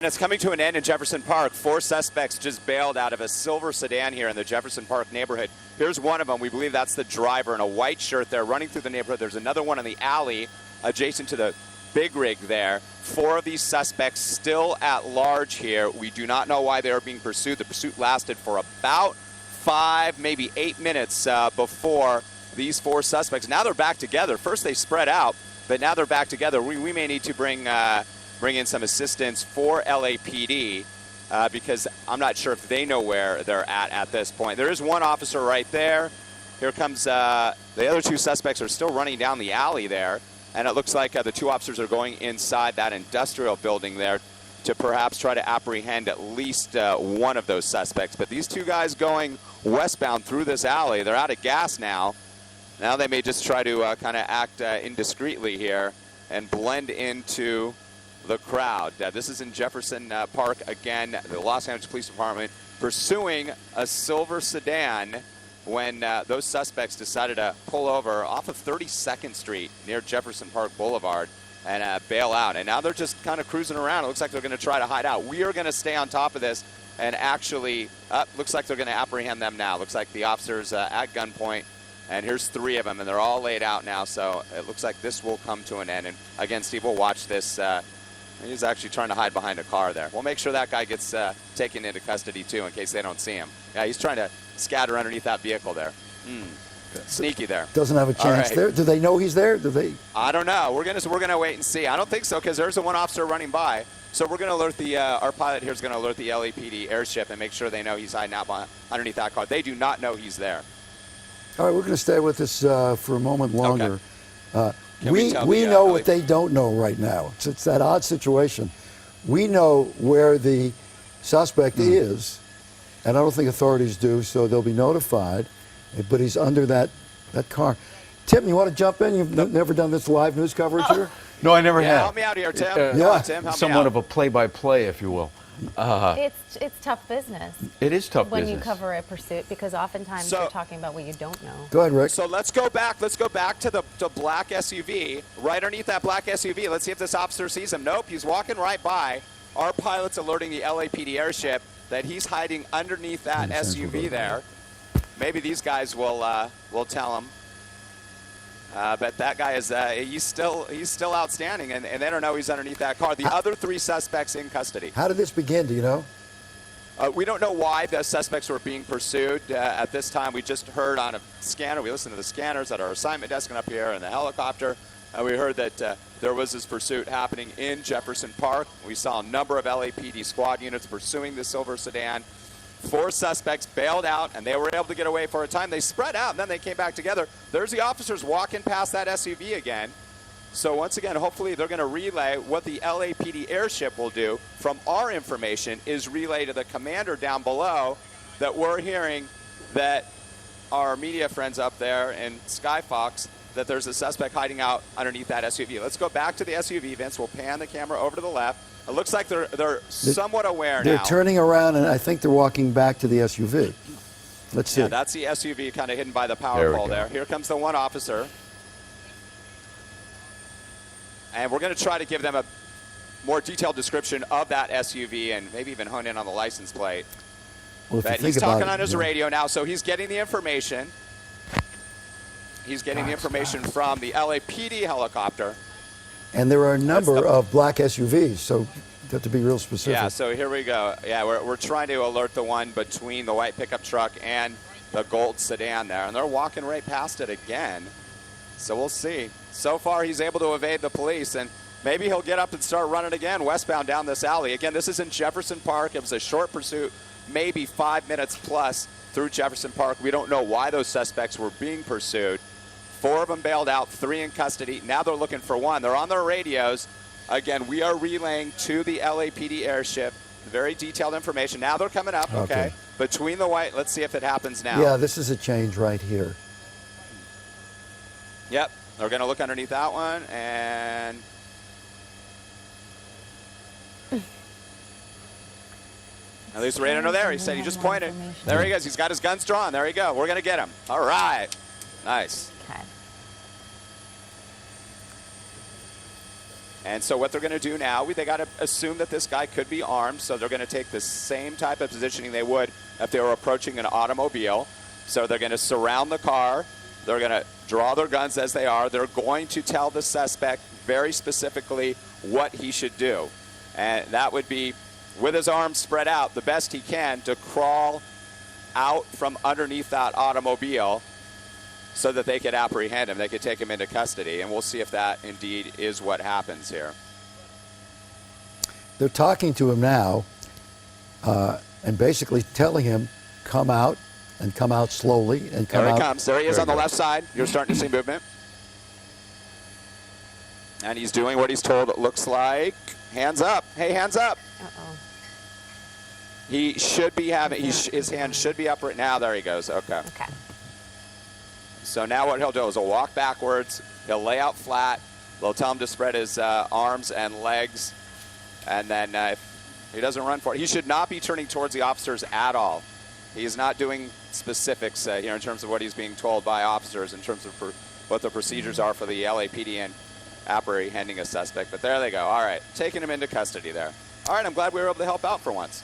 And it's coming to an end in Jefferson Park. 4 suspects just bailed out of a silver sedan here in the Jefferson Park neighborhood. Here's one of them. We believe that's the driver in a white shirt there running through the neighborhood. There's another one in the alley adjacent to the big rig there. 4 of these suspects still at large here. We do not know why they are being pursued. The pursuit lasted for about 5, maybe 8 minutes before these 4 suspects. Now they're back together. First they spread out, but now they're back together. We may need to bring in some assistance for LAPD because I'm not sure if they know where they're at this point. There is one officer right there. Here comes the other 2 suspects are still running down the alley there, and it looks like the 2 officers are going inside that industrial building there to perhaps try to apprehend at least one of those suspects. But these 2 guys going westbound through this alley, they're out of gas now. Now they may just try to kind of act indiscreetly here and blend into the crowd. This is in Jefferson Park again. The Los Angeles Police Department pursuing a silver sedan when those suspects decided to pull over off of 32nd Street near Jefferson Park Boulevard and bail out. And now they're just kind of cruising around. It looks like they're going to try to hide out. We are going to stay on top of this and actually, looks like they're going to apprehend them now. Looks like the officers at gunpoint. And here's 3 of them, and they're all laid out now. So it looks like this will come to an end. And again, Steve, we'll watch this. He's actually trying to hide behind a car there. We'll make sure that guy gets taken into custody, too, in case they don't see him. Yeah, he's trying to scatter underneath that vehicle there. Sneaky there. Doesn't have a chance there. Do they know he's there? Do they? I don't know. We're gonna wait and see. I don't think so because there's the one officer running by. So we're going to alert the our pilot here is going to alert the LAPD airship and make sure they know he's hiding out underneath that car. They do not know he's there. All right, we're going to stay with this for a moment longer. Okay. We know what they don't know right now. It's that odd situation. We know where the suspect is, and I don't think authorities do, so they'll be notified. But he's under that car. Tim, you want to jump in? You've never done this live news coverage here? No, I never have. Help me out here, Tim. Tim, help Somewhat me out. of a play-by-play, if you will. It's tough business. It is tough when business. you cover a pursuit because oftentimes you're talking about what you don't know. Go ahead, Rick. So let's go back to the black SUV. Right underneath that black SUV. Let's see if this officer sees him. Nope, he's walking right by. Our pilot's alerting the LAPD airship that he's hiding underneath that SUV there. Maybe these guys will tell him. But that guy is he's still outstanding, and they don't know he's underneath that car. The other 3 suspects in custody. How did this begin? Do you know? We don't know why the suspects were being pursued at this time. We just heard on a scanner. We listened to the scanners at our assignment desk and up here in the helicopter. We heard that there was this pursuit happening in Jefferson Park. We saw a number of LAPD squad units pursuing the silver sedan. 4 suspects bailed out, and they were able to get away for a time. They spread out, and then they came back together. There's the officers walking past that SUV again. So once again, hopefully they're going to relay what the LAPD airship will do. From our information is relay to the commander down below that we're hearing that our media friends up there in Skyfox, that there's a suspect hiding out underneath that SUV. Let's go back to the SUV, Vince. We'll pan the camera over to the left. It looks like they're somewhat aware now. They're turning around, and I think they're walking back to the SUV. Let's see. Yeah, that's the SUV kind of hidden by the power pole there. Here comes the one officer. And we're going to try to give them a more detailed description of that SUV and maybe even hone in on the license plate. Well, but he's talking on his radio now, so he's getting the information. He's getting the information from the LAPD helicopter. And there are a number of black SUVs, so you have to be real specific. Yeah, so here we go. Yeah, we're trying to alert the one between the white pickup truck and the gold sedan there. And they're walking right past it again. So we'll see. So far, he's able to evade the police, and maybe he'll get up and start running again westbound down this alley. Again, this is in Jefferson Park. It was a short pursuit, maybe 5 minutes plus through Jefferson Park. We don't know why those suspects were being pursued. 4 of them bailed out, 3 in custody. Now they're looking for 1. They're on their radios. Again, we are relaying to the LAPD airship very detailed information. Now they're coming up, okay. Between the white, let's see if it happens now. Yeah, this is a change right here. Yep, they're going to look underneath that one, and at least Radar there. He said he just pointed. There he goes. He's got his guns drawn. There you go. We're going to get him. All right. Nice. Okay. And so what they're going to do now, they got to assume that this guy could be armed, so they're going to take the same type of positioning they would if they were approaching an automobile. So they're going to surround the car. They're going to draw their guns as they are. They're going to tell the suspect very specifically what he should do. And that would be, with his arms spread out, the best he can to crawl out from underneath that automobile so that they could apprehend him. They could take him into custody. And we'll see if that indeed is what happens here. They're talking to him now and basically telling him, come out, and come out slowly, and come out. There he comes. There he is on the left side. You're starting to see movement. And he's doing what he's told, it looks like. Hands up. Hey, hands up. Uh-oh. He should be having, his hand should be up right now. There he goes. Okay. Okay. So now what he'll do is he'll walk backwards. He'll lay out flat. They'll tell him to spread his arms and legs. And then if he doesn't run for it, he should not be turning towards the officers at all. He is not doing specifics here in terms of what he's being told by officers in terms of what the procedures are for the LAPD and apprehending a suspect. But there they go. All right, taking him into custody there. All right, I'm glad we were able to help out for once.